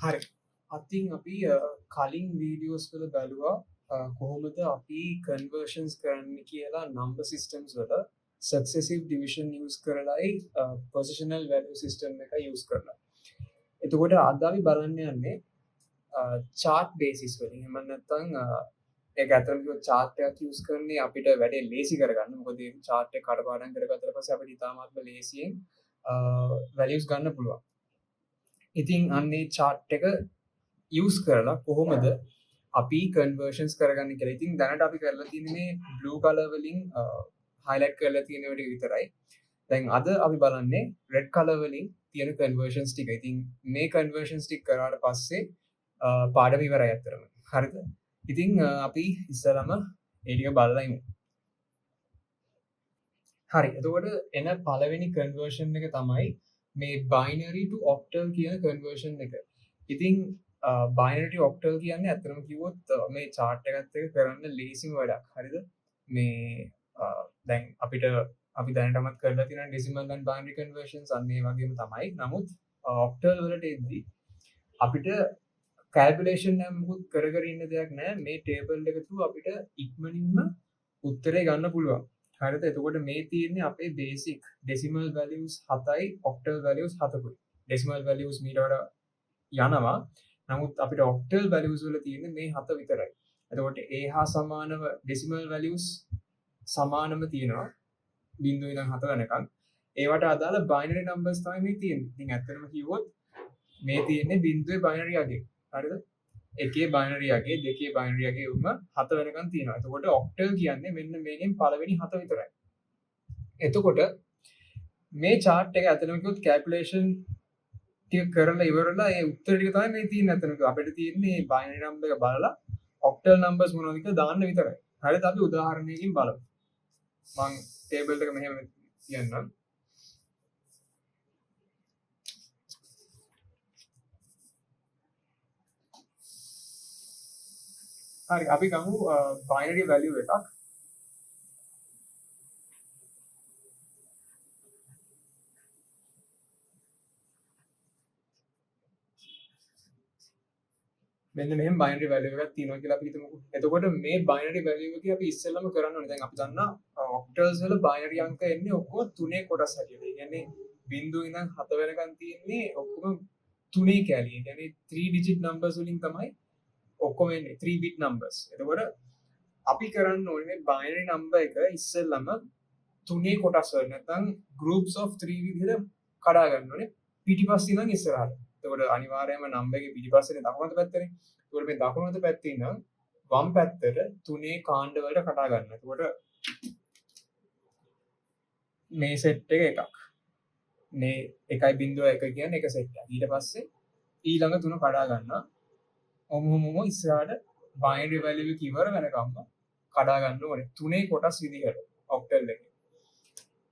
හරි. අතින් අපි කලින් වීඩියෝස් වල බැලුවා කොහොමද අපි කන්වර්ෂන්ස් කරන්න කියලා නම්බර් සිස්ටම්ස් වල සක්සෙසිව් ඩිවිෂන් යූස් කරලායි පොසිෂනල් වැලියු සිස්ටම් එක යූස් කරලා. එතකොට අද අපි බලන්න යන්නේ chart basis වලින්. එහෙම නැත්නම් ඒක ඇත්තටම කිව්වොත් chart එකක් යූස් කරන්නේ අපිට වැඩේ ලේසි කරගන්න. මොකද මේ chart එක කඩපාඩම් කරගත්තට පස්සේ අපිට ඉතාමත්ම ලේසියෙන් values ගන්න පුළුවන්. ඉතින් අන්නේ chart එක යූස් කරලා කොහොමද අපි කන්වර්ෂන්ස් කරගන්න කියලා. ඉතින් දැනට අපි කරලා තියෙන්නේ මේ බ්ලූ කලර් වලින් highlight කරලා තියෙන වැඩ විතරයි. දැන් අද අපි බලන්නේ රෙඩ් කලර් වලින් තියෙන කන්වර්ෂන්ස් ටික. ඉතින් මේ කන්වර්ෂන්ස් ටික කරාට පස්සේ පාඩම ඉවරයි අතරම. හරිද? ඉතින් අපි ඉස්සරම ඒ ටික බලලා ඉමු. හරි. එතකොට එන පළවෙනි කන්වර්ෂන් එක තමයි මේ binary to octal කියන කන්වර්ෂන් එක. ඉතින් binary to octal කියන්නේ අතරම කිව්වොත් මේ chart එකත් එක්ක කරන්න ලේසිම වැඩක්. හරිද? මේ දැන් අපි දැනටමත් කරලා තියෙන decimal and binary conversions අන්න ඒ වගේම තමයි. නමුත් octal වලට එද්දී අපිට calculation නම් මුකුත් කර ඉන්න දෙයක් නැහැ. මේ table එක through අපිට ඉක්මනින්ම උත්තරේ ගන්න පුළුවන්. හරිද? එතකොට මේ තියෙන්නේ අපේ basic decimal values 7යි octal values 7කුයි. decimal values මීට වඩා යනවා. නමුත් අපිට octal values වල තියෙන්නේ මේ 7 විතරයි. එතකොට ඒ හා සමානව decimal values සමානම තියෙනවා. 0 ඉඳන් 7 වෙනකන්. ඒවට අදාළ binary numbers තමයි මේ තියෙන්නේ. ඉතින් ඇත්තටම කිව්වොත් මේ තියෙන්නේ බිංදුවේ binary අගේ. හරිද? එකේ binary අගේ, දෙකේ binary අගේ උම 7 වෙනකන් තියෙනවා. එතකොට octal කියන්නේ මෙන්න මේකෙන් පළවෙනි 7 විතරයි. එතකොට මේ chart එක ඇත්තටම කිව්වොත් calculation ටික කරලා ඉවරලා ඒ උත්තර ටික තමයි මේ තියෙන්නේ. ඇත්තටම අපිට තියෙන්නේ binary number එක බලලා octal numbers මොනවද කියලා දාන්න විතරයි. හරිද? අපි උදාහරණයකින් බලමු. මම table එක මෙහෙම කියන්නම්. හරි අපි ගමු binary value එකක්. මෙන්න මෙහෙම binary value එකක් තියෙනවා කියලා අපි හිතමුකෝ. එතකොට මේ binary value එක අපි ඉස්සෙල්ලම කරන්න ඕනේ. දැන් අපි දන්නා octals වල binary අංක එන්නේ ඔක්කොම 3 කොටස් හැටියට. ඒ කියන්නේ 0 ඉඳන් 7 වෙනකන් තියෙන්නේ ඔක්කොම 3 කැලි. ඒ කියන්නේ 3 digit numbers වලින් තමයි ඔක්කොම එන්නේ 3 bit numbers. එතකොට අපි කරන්න ඕනේ මේ binary number එක ඉස්සෙල්ලම 3 කොටස් වල නැත්නම් groups of 3 විදිහට කඩා ගන්න ඕනේ පිටිපස්සේ ඉඳන් ඉස්සරහට. එතකොට අනිවාර්යයෙන්ම number එකේ පිටිපස්සේ දකුණත පැත්තනේ. එතකොට මේ දකුණත පැත්තේ ඉඳන් වම් පැත්තට 3 කාණ්ඩ වලට කඩා ගන්න. එතකොට මේ සෙට් එක එකක්. මේ 1.1 කියන්නේ එක සෙට් එකක්. ඊට පස්සේ ඊළඟ තුන කඩා ගන්නවා. ඔමුමුම ඉස්සරහට binary value එක ඉවර වෙනකම්ම කඩා ගන්න ඕනේ. 3 කොටස් විදිහට octal එකේ.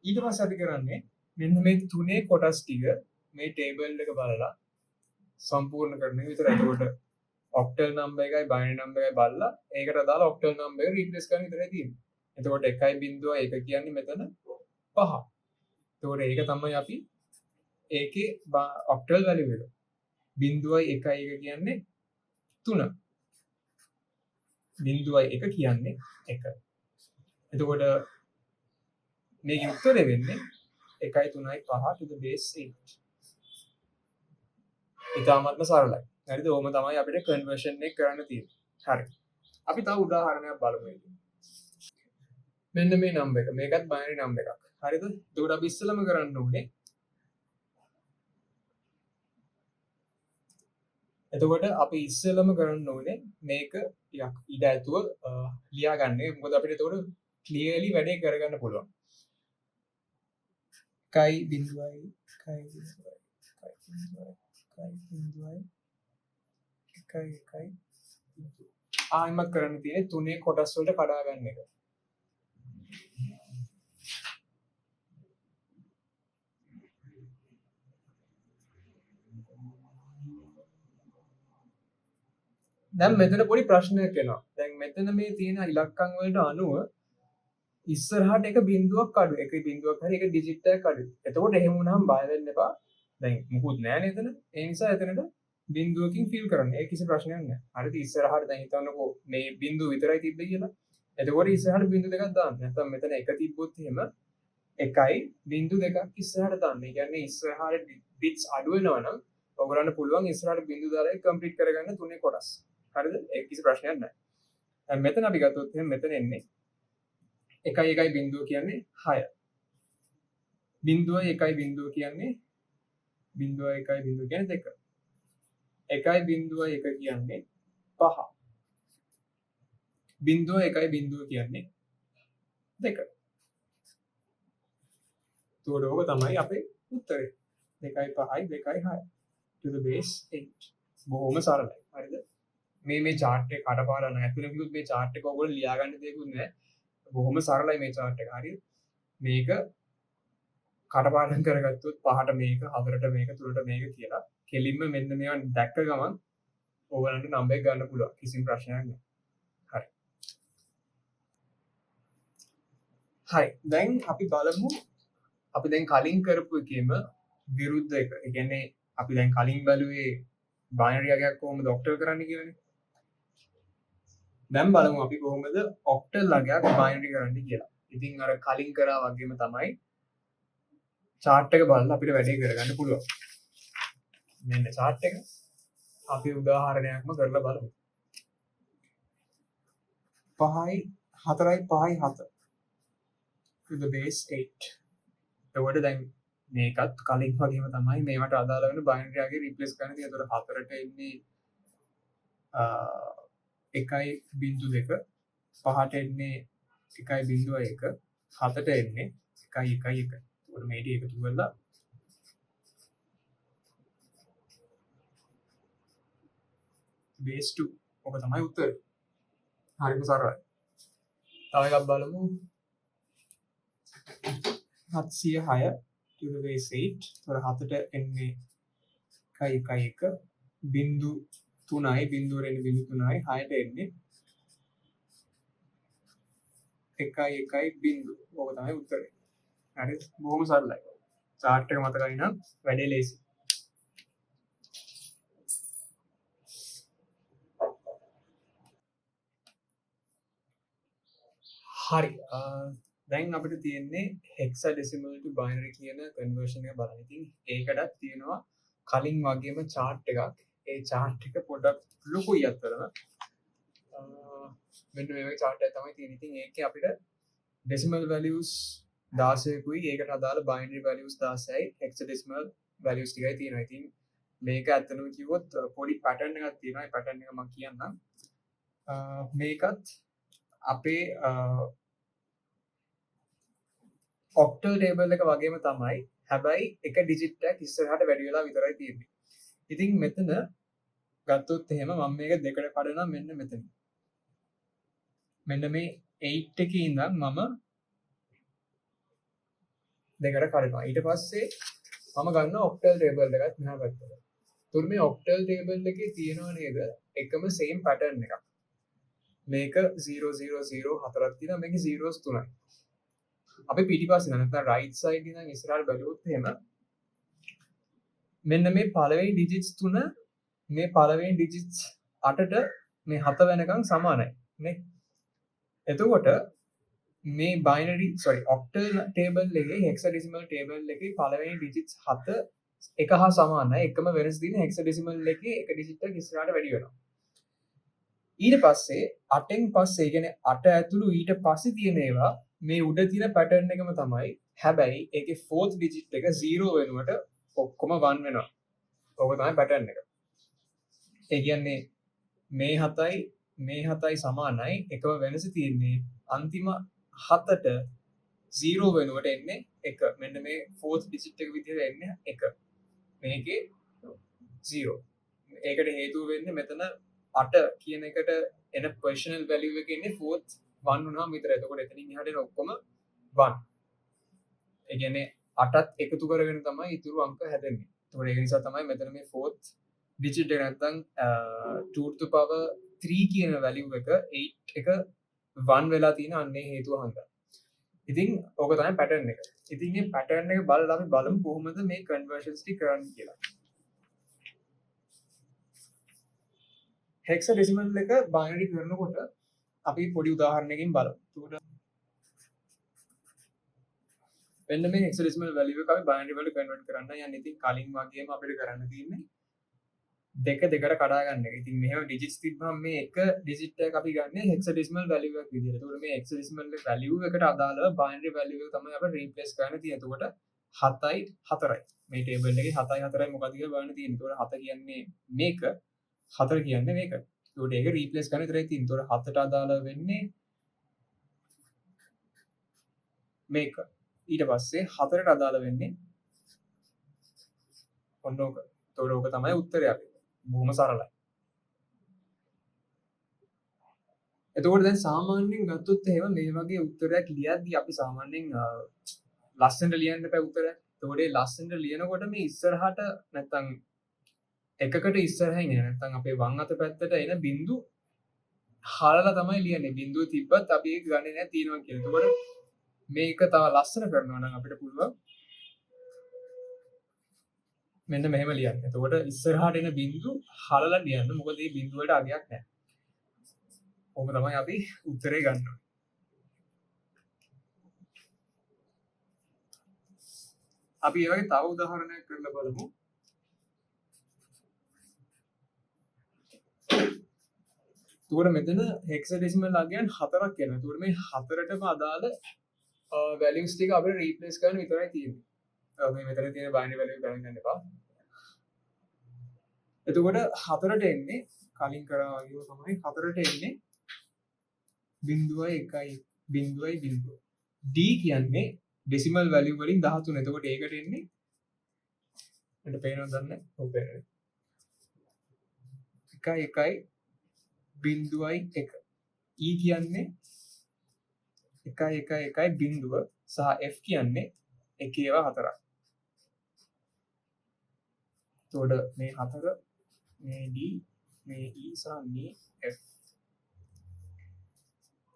ඊට පස්සේ අපි කරන්නේ මෙන්න මේ 3 කොටස් ටික මේ table එක බලලා සම්පූර්ණ කරන එක විතරයි. එතකොට octal number එකයි binary number එකයි බලලා ඒකට අදාළ octal number එක replace කරන්න විතරයි තියෙන්නේ. එතකොට 1.1 කියන්නේ මෙතන 5. එතකොට ඒක තමයි අපි ඒකේ octal value එක. 0.1 කියන්නේ 3. 0.1 කියන්නේ 1. එතකොට මේකේ උත්තරේ වෙන්නේ 1.3.5 to the base 8. ඉතාමත්ම සරලයි. හරිද? ඕම තමයි අපිට කන්වර්ෂන් එක කරන්න තියෙන්නේ. හරි. අපි තව උදාහරණයක් බලමු. මෙන්න මේ නම්බර් එක. මේකත් binary නම්බර් එකක්. හරිද? එතකොට අපි ඉස්සෙල්ලම කරන්න ඕනේ. එතකොට අපි ඉස්සෙල්ලම කරන්න ඕනේ මේක ටිකක් ඉඩ ඇතුව ලියා ගන්න. මොකද අපිට එතකොට ක්ලියර්ලි වැඩේ කරගන්න පුළුවන්. 1.1 ආයිමත් කරන්න තියෙන්නේ 3 කොටස් වලට කඩා ගන්න එක. දැන් මෙතන පොඩි ප්‍රශ්නයක් එනවා. දැන් මෙතන මේ තියෙන ඉලක්කම් වලට අනුව ඉස්සරහට එක බිඳුවක් අඩු එක බිඳුවක් හරි එක ඩිජිට් එකක් අඩු. එතකොට එහෙම වුණාම බය වෙන්න එපා. දැන් මුකුත් නැහැ නේද? ඒ නිසා එතනට බිඳුවකින් ෆීල් කරන්න. ඒක කිසි ප්‍රශ්නයක් නැහැ. හරිද? ඉස්සරහට දැන් හිතන්නකෝ මේ බිඳුව විතරයි තිබ්බේ කියලා. එතකොට ඉස්සරහට බිඳු දෙකක් දාන්න. නැත්නම් මෙතන එක තිබ්බොත් එහෙම එකයි බිඳු දෙකක් ඉස්සරහට දාන්න. ඒ කියන්නේ ඉස්සරහට බිට්ස් අඩු වෙනවා නම් ඔයගලන්ට පුළුවන් ඉස්සරහට බිඳු දාලා ඒක කම්ප්ලීට් කරගන්න තුනේ කොටස්. හරිද? ඒක කිසි ප්‍රශ්නයක් නැහැ. දැන් මෙතන අපි ගත්තොත් එහෙනම් මෙතන එන්නේ 1 බිඳුව කියන්නේ 6. බිඳුව 1 බිඳුව කියන්නේ බිඳුව 1 බිඳුව කියන්නේ 2. 1 බිඳුව 1 කියන්නේ 5. බිඳුව 1 බිඳුව කියන්නේ 2. එතකොට ඕක තමයි අපේ උත්තරේ. 2යි 5යි 2යි 6 to the base 8. බොහොම සරලයි. හරිද? මේ chart එක කඩපාඩම් නැහැ. ඇතුළේ කිව්වොත් මේ chart එක ඔයගොල්ලෝ ලියා ගන්න දෙයක්වත් නැහැ. බොහොම සරලයි මේ chart එක. හරිද? මේක කඩපාඩම් කරගත්තොත් 5ට මේක 4ට මේක 3ට මේක කියලා කෙලින්ම මෙන්න මේවා දැක්ක ගමන් ඕගලන්ට නම්බර් එක ගන්න පුළුවන්. කිසිම ප්‍රශ්නයක් නැහැ. හරි. හරි. දැන් අපි බලමු අපි දැන් කලින් කරපු එකේම විරුද්ධ එක. ඒ කියන්නේ අපි දැන් කලින් බැලුවේ බයිනරි අගයක් කොහොමද ඔක්ටල් කරන්න කියලානේ. දැන් බලමු අපි කොහොමද ඔක්ටල් අගයක් බයිනරි කරන්න කියලා. ඉතින් අර කලින් කරා වගේම තමයි chart එක බලලා අපිට වැඩේ කරගන්න පුළුවන්. මෙන්න chart එක. අපි උදාහරණයක්ම කරලා බලමු. 5යි 4යි 5යි 7 to the base 8. එතකොට දැන් මේකත් කලින් වගේම තමයි මේවට අදාළ වෙන බයිනරි අගේ රිප්ලේස් කරන්න තියෙන. එතකොට 4ට එන්නේ 1.2 5ට එන්නේ 1.1 7ට එන්නේ 1.1. එතකොට මේ ටික එකතු කරලා base 2 ඔක තමයි උත්තරේ. හරිම සරලයි. තව එකක් බලමු. 706 to the base 8. එතකොට 7ට එන්නේ 1.1 බිංදු 3යි බිංදුවට එන්නේ බිංදු 3යි 6ට එන්නේ 1.1 බිංදු. ඕක තමයි උත්තරේ. හරිද? බොහොම සරලයි. chart එක මතකයි නම් වැඩේ ලේසි. හරි. දැන් අපිට තියෙන්නේ hexadecimal to binary කියන conversion එක බලන්න. ඉතින් ඒකටත් තියෙනවා කලින් වගේම chart එකක්. ඒ chart එක පොඩ්ඩක් ලොකුයි අතරම. මෙන්න මේ වගේ chart එකක් තමයි තියෙන්නේ. ඉතින් ඒකේ අපිට decimal values 16කුයි ඒකට අදාළ binary values 16යි hexadecimal values ටිකයි තියෙනවා. ඉතින් මේක ඇත්තටම කිව්වොත් පොඩි pattern එකක් තියෙනවා. ඒ pattern එක මම කියන්නම්. මේකත් අපේ ඔක්ටල් ටේබල් එක වගේම තමයි. හැබැයි එක ඩිජිට් එකක් ඉස්සරහට වැඩි වෙලා විතරයි තියෙන්නේ. ඉතින් මෙතන ගත්තොත් එහෙම මම මේක දෙකට කඩනවා මෙන්න මෙතන. මෙන්න මේ 8 එකේ ඉඳන් මම දෙකට කඩනවා. ඊට පස්සේ මම ගන්නවා ඔක්ටල් ටේබල් එකත් මෙහා පැත්තට. තුරු මේ ඔක්ටල් ටේබල් එකේ තියෙනව නේද එකම සේම් පැටර්න් එකක්. මේක 0 0 0 හතරක් තියෙනවා. මේකේ 0s තුනයි. අපි පිටිපස්සේ නැත්නම් right side ඉඳන් ඉස්සරහට බැලුවොත් එහෙම මෙන්න මේ පළවෙනි digits 3 මේ පළවෙනි digits 8ට මේ 7 වෙනකන් සමානයි නේ. එතකොට මේ binary octal table එකේ hexadecimal table එකේ පළවෙනි digits 7 එක හා සමානයි. එකම වෙනස තියෙන hexadecimal එකේ එක digit එකක් ඉස්සරහට වැඩි වෙනවා. ඊට පස්සේ 8න් පස්සේ ඒ කියන්නේ 8 ඇතුළු ඊට පස්සේ තියෙන ඒවා මේ උඩ තියෙන පැටර්න් එකම තමයි. හැබැයි ඒකේ 4th digit එක 0 වෙනුවට ඔක්කොම 1 වෙනවා. ඕක තමයි පැටර්න් එක. ඒ කියන්නේ මේ 7යි සමානයි. එකම වෙනස තියෙන්නේ අන්තිම 7ට 0 වෙනුවට එන්නේ 1. මෙන්න මේ 4th digit එක විදිහට එන්නේ 1. මේකේ 0. ඒකට හේතුව වෙන්නේ මෙතන 8 කියන එකට එන positional value එක ඉන්නේ 4th 1 වුණාම විතරයි. එතකොට එතනින් එහාට එන ඔක්කොම 1. ඒ කියන්නේ 8ත් එකතු කරගෙන තමයි ඊතුරු අංක හැදෙන්නේ. ඒතකොට ඒක නිසා තමයි මෙතන මේ 4th digit එක නැත්නම් 2 to the power 3 කියන value එක 8 එක 1 වෙලා තියෙන අන්නේ හේතුව හන්දා. ඉතින් ඕක තමයි පැටර්න් එක. ඉතින් මේ පැටර්න් එක බලලා අපි බලමු කොහොමද මේ කන්වර්ෂන්ස් ටික කරන්නේ කියලා. හෙක්සාඩෙසිමල් එක බයිනරි කරනකොට අපි පොඩි උදාහරණයකින් බලමු. එතකොට මෙන්න මේ හෙක්සාඩෙසිමල් වැලියු එක අපි බයිනරි වලට කන්වර්ට් කරන්න යන්නේ. ඉතින් කලින් වගේම අපිට කරන්න තියෙන්නේ දෙක දෙකට කඩා ගන්න එක. ඉතින් මෙහෙම ඩිජිට්ස් තිබ්බම මේ එක ඩිජිට් එකක් අපි ගන්න හෙක්සාඩෙසිමල් වැලියු එකක් විදියට. එතකොට මේ හෙක්සාඩෙසිමල් වැලියු එකට අදාළව බයිනරි වැලියු එක තමයි අපිට රීප්ලේස් කරන්න තියෙන්නේ. එතකොට 7යි 4යි. මේ ටේබල් එකේ 7යි 4යි මොකක්ද කියලා බලන්න තියෙන්නේ. එතකොට 7 කියන්නේ මේක, 4 කියන්නේ මේක. ඒකට ඒක රීප්ලේස් කරන්න ඉතරයි තියෙන්නේ. ඒතකොට 7ට අදාළ වෙන්නේ මේක. ඊට පස්සේ 4ට අදාළ වෙන්නේ ඔන්න ඕක. ඒතකොට ඕක තමයි උත්තරය අපේ. බොහොම සරලයි. එතකොට දැන් සාමාන්‍යයෙන් ගත්තොත් එහෙම මේ වගේ උත්තරයක් ලියද්දී අපි සාමාන්‍යයෙන් ලස්සනට ලියන්න බෑ උත්තරය. එතකොට ඒ ලස්සනට ලියනකොට මේ ඉස්සරහට නැත්තම් එකකට ඉස්සරහින් එන නැත්තම් අපේ වම් අත පැත්තට එන බිංදු හලලා තමයි ලියන්නේ. බිංදුව තිබ්බත් අපි ඒක ගන්නේ නැහැ තියෙනවා කියලා. එතකොට මේක තව ලස්සන කරනවා නම් අපිට පුළුවන් මෙන්න මෙහෙම ලියන්න. එතකොට ඉස්සරහට එන බිංදු හලලා ලියන්න. මොකද මේ බිංදු වලට අගයක් නැහැ. කොහොම තමයි අපි උත්තරේ ගන්න ඕනේ. අපි ඒ වගේ තව උදාහරණයක් කරලා බලමු. එතකොට මෙතන හෙක්සාඩෙසිමල් අගයන් 4ක් එනවා. එතකොට මේ 4ටම අදාළ වැලියුස් ටික අපිට රීප්ලේස් කරන්න විතරයි තියෙන්නේ. මේ මෙතන තියෙන බයිනරි වැලියු ගණන් ගන්න එපා. එතකොට 4ට එන්නේ කලින් කරා වගේම තමයි 4ට එන්නේ 0.1 D කියන්නේ ඩෙසිමල් වැලියු වලින් 13. එතකොට ඒකට එන්නේ මට පේනවද දන්නේ? ඔව් පේනවා. 1.1 E කියන්නේ 1.1 සහ F කියන්නේ 1.4. එතකොට මේ 4 මේ D මේ E සහ මේ F.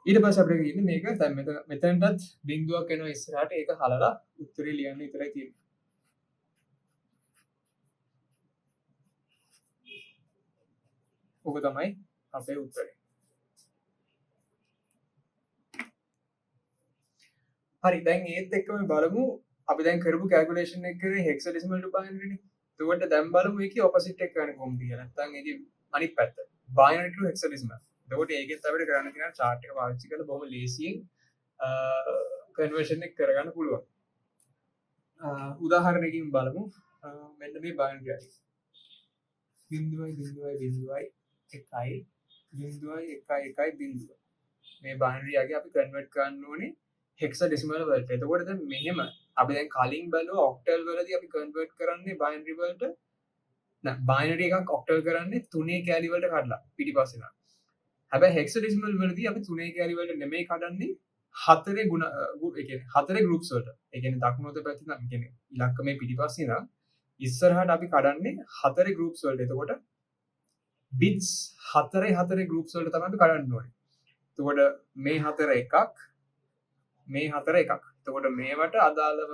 ඊට පස්සේ අපිට කියන්නේ මේක දැන් මෙතනටත් බිංදුවක් එනවා ඉස්සරහට ඒක හලලා උත්තරේ ලියන්න විතරයි තියෙන්නේ. ඔක තමයි අපේ උත්තරේ. හරි දැන් ඒත් එක්කම බලමු අපි දැන් කරපු කැල්කියුලේෂන් එක කරේ හෙක්සාඩෙසිමල් ටු බයිනරි නේ. එතකොට දැන් බලමු මේකේ ඔපොසිට් එක කරන්නේ කොහොමද කියලා. නැත්නම් ඒකේ අනිත් පැත්ත. බයිනරි ටු හෙක්සාඩෙසිමල්. එතකොට ඒකෙත් අපිට කරන්න තියෙන chart එක පාවිච්චි කරලා බොහොම ලේසියෙන් කන්වර්ෂන් එක කරගන්න පුළුවන්. උදාහරණයකින් බලමු. මෙන්න මේ බයිනරි එක. 0.1 මේ බයිනරි එකේ අපි කන්වර්ට් කරන්න ඕනේ හෙක්සාඩෙසිමල් වලට. එතකොට දැන් මෙහෙම අපි දැන් කලින් බැලුවා ඔක්ටල් වලදී අපි කන්වර්ට් කරන්නේ බයිනරි වලට නෑ බයිනරි එකක් ඔක්ටල් කරන්නේ 3 කැලි වලට කඩලා පිටිපස්සේ නා. හැබැයි හෙක්සාඩෙසිමල් වලදී අපි 3 කැලි වලට නෙමෙයි කඩන්නේ 4 ගුණ ඒ කියන්නේ 4 ගෲප්ස් වලට. ඒ කියන්නේ දකුණු අත පැත්තේ නම් කියන්නේ ඉලක්කමේ පිටිපස්සේ නම් ඉස්සරහට අපි කඩන්නේ 4 ගෲප්ස් වලට. එතකොට බිට්ස් 4 ගෲප්ස් වලට තමයි අපි කඩන්න ඕනේ. එතකොට මේ 4 එකක් මේ 4 එකක්. එතකොට මේවට අදාළව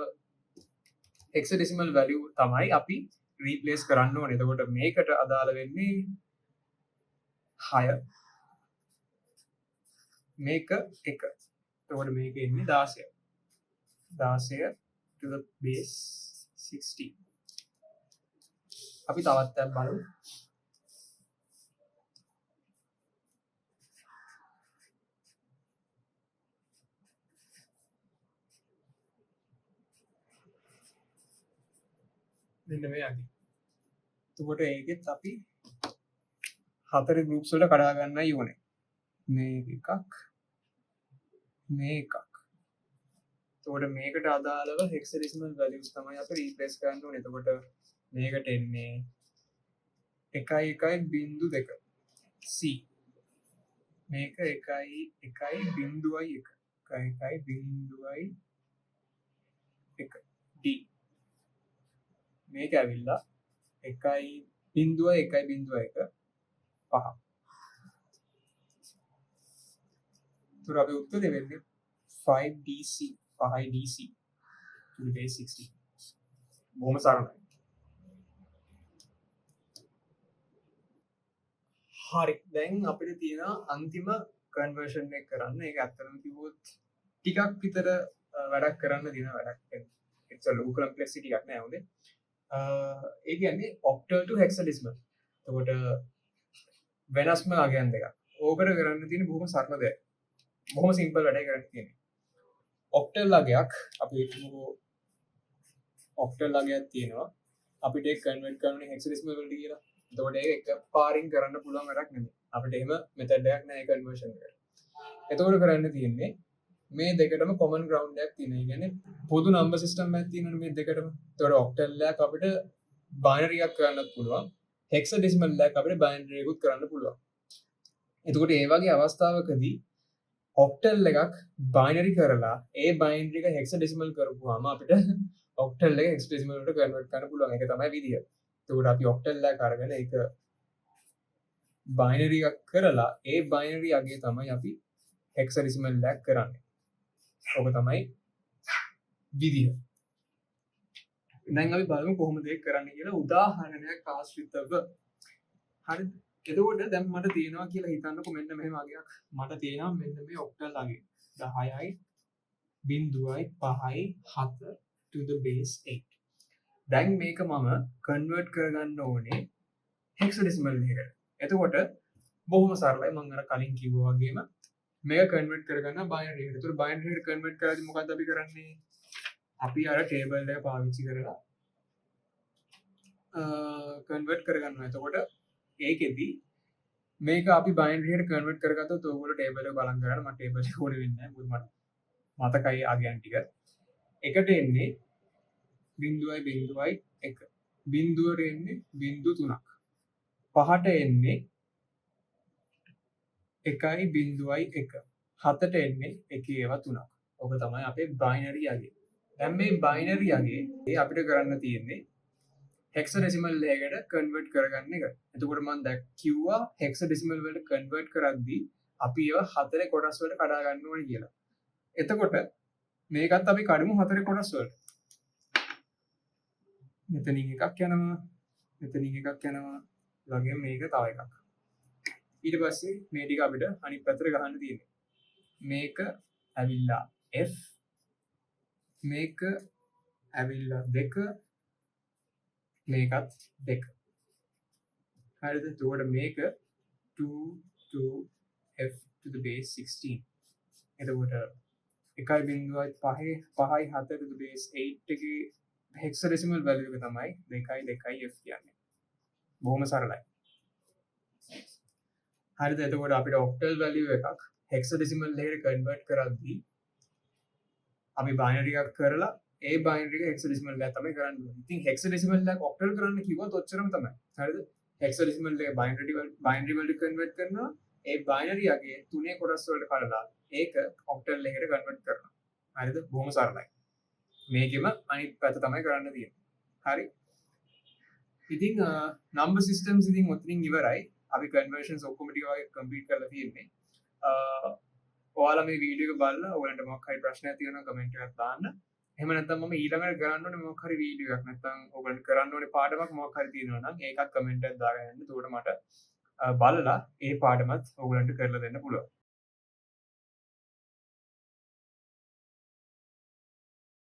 හෙක්සාඩෙසිමල් වැලියු තමයි අපි රීප්ලේස් කරන්න ඕනේ. එතකොට මේකට අදාළ වෙන්නේ 6. මේක 1. එතකොට මේක එන්නේ 16. 16 to the base 16. අපි තවත් එකක් බලමු. මෙන්න මේ අගේ. එතකොට ඒකෙත් අපි 4 groups වලට කඩා ගන්නයි ඕනේ. මේ එකක් මේ එකක්. එතකොට මේකට අදාළව hexadecimal values තමයි අපි replace කරන්න ඕනේ. එතකොට මේකට එන්නේ 1.1.2 C. මේක 1.1.1 1.1.1 D. මේක ඇවිල්ලා 1.1.1 5. තුර අපි උත්තරේ වෙන්නේ 5DC 5 DC to the base 16. බොහොම සරලයි. හරි. දැන් අපිට තියෙන අන්තිම කන්වර්ෂන් එක කරන්න. ඒක ඇත්තටම කිව්වොත් ටිකක් විතර වැඩක් කරන්න දින වැඩක්. it's a low complexity එකක් නෑ හොඳේ. ඒ කියන්නේ octal to hexadecimal. එතකොට වෙනස්ම අගයන් දෙකක්. ඕකට කරන්න තියෙන බොහොම සරල දෙයක්. බොහොම සිම්පල් වැඩක් කරන්න තියෙන්නේ. octal අගයක් අපි හිතමුකෝ octal අගයක් තියෙනවා. අපිට ඒක කන්වර්ට් කරන්න hexadecimal වලට කියලා. එතකොට ඒක එක පාරින් කරන්න පුළුවන් වැඩක් නෙමෙයි. අපිට එහෙම මෙතඩ් එකක් නැහැ කන්වර්ෂන් එකට. එතකොට කරන්න තියෙන්නේ මේ දෙකටම common ground එකක් තියෙනවා. ඒ කියන්නේ පොදු number system එකක් තියෙනවනේ මේ දෙකටම. එතකොට octal එකක් අපිට binary එකක් කරන්නත් පුළුවන්. hexadecimal එකක් අපිට binary එකකුත් කරන්න පුළුවන්. එතකොට ඒ වගේ අවස්ථාවකදී octal එකක් binary කරලා ඒ binary එක hexadecimal කරපුවාම අපිට octal එක hexadecimal වලට convert කරන්න පුළුවන්. ඒක තමයි විදිය. එතකොට අපි octal එක අරගෙන ඒක binary එකක් කරලා ඒ binary අගය තමයි අපි hexadecimal එකක් කරන්නේ. ඔක තමයි විදිය. දැන් අපි බලමු කොහොමද ඒක කරන්නේ කියලා උදාහරණයක් ආශ්‍රිතව. හරිද? එතකොට දැන් මට තියෙනවා කියලා හිතන්නකො මෙන්න මෙහෙම අගයක්. මට තියෙනවා මෙන්න මේ octal අගය 10යි 0.5යි 7 to the base 8. දැන් මේක මම කන්වර්ට් කරගන්න ඕනේ හෙක්සඩෙසිමල් එකට. එතකොට බොහොම සරලයි. මම අර කලින් කිව්වා වගේම මේක කන්වර්ට් කරගන්න බයිනරි එකට. එතකොට බයිනරි එකට කන්වර්ට් කරද්දි මොකද්ද අපි කරන්නේ? අපි අර ටේබල් එක පාවිච්චි කරලා කන්වර්ට් කරගන්නවා. එතකොට ඒකෙදි මේක අපි බයිනරි එකට කන්වර්ට් කරගත්තොත් ඔයගොල්ලෝ ටේබල් එක බලන් කරලා මම ටේබල් එක ඕනේ වෙන්නේ නැහැ. මොකද මට මතකයි ආගයන් ටික. එකට එන්නේ 0.0.1 බිඳුවට එන්නේ 0.3ක් 5ට එන්නේ 1.1 7ට එන්නේ 1.3ක්. ඔක තමයි අපේ බයිනරි අගය. දැන් මේ බයිනරි අගේ අපිට කරන්න තියෙන්නේ හෙක්සඩෙසිමල් එකකට කන්වර්ට් කරගන්න එක. එතකොට මම දැන් කිව්වා හෙක්සඩෙසිමල් වලට කන්වර්ට් කරද්දී අපි ඒවා 4 කොටස් වලට කඩා ගන්න ඕනේ කියලා. එතකොට මේකත් අපි කඩමු 4 කොටස් වලට. මෙතනින් එකක් යනවා, මෙතනින් එකක් යනවා, වගේ මේක තව එකක්. ඊට පස්සේ මේ ටික අපිට අනිත් පැත්තට ගහන්න තියෙනවා. මේක ඇවිල්ලා F, මේක ඇවිල්ලා 2, මේකත් 2. හරිද? එතකොට මේක 2 to F to the base 16. එතකොට 1.5යි 7 to the base 8 එකේ hexadecimal value එක තමයි 2.2 F කියන්නේ. බොහොම සරලයි. හරිද? එතකොට අපිට octal value එකක් hexadecimal එකට convert කරද්දී අපි binary එකක් කරලා ඒ binary එක hexadecimal එකට තමයි කරන්න ඕනේ. ඉතින් hexadecimal එක octal කරන්න කිව්වොත් ඔච්චරම තමයි. හරිද? hexadecimal එක binary වලට convert කරනවා. ඒ binary අගේ තුනේ කොටස් වලට කඩලා ඒක octal එකට convert කරනවා. හරිද? බොහොම සරලයි. මේකෙම අනිත් පැත්ත තමයි කරන්න තියෙන්නේ. හරි. ඉතින් number systems ඉතින් ඔතනින් ඉවරයි. අපි conversions ඔක්කොම ටික වගේ complete කරලා තියෙන්නේ. ඔයාලා මේ වීඩියෝ එක බලලා ඔයාලන්ට මොකක් හරි ප්‍රශ්නයක් තියෙනවා කමෙන්ට් එකක් දාන්න. එහෙම නැත්නම් මම ඊළඟට කරන්න ඕනේ මොකක් හරි වීඩියෝ එකක් නැත්නම් ඔයගොල්ලන්ට කරන්න ඕනේ පාඩමක් මොකක් හරි තියෙනවා නම් ඒකත් කමෙන්ට් එකක් දාගෙන යන්න. එතකොට මට බලලා ඒ පාඩමත් ඔයගොල්ලන්ට කරලා දෙන්න පුළුවන්.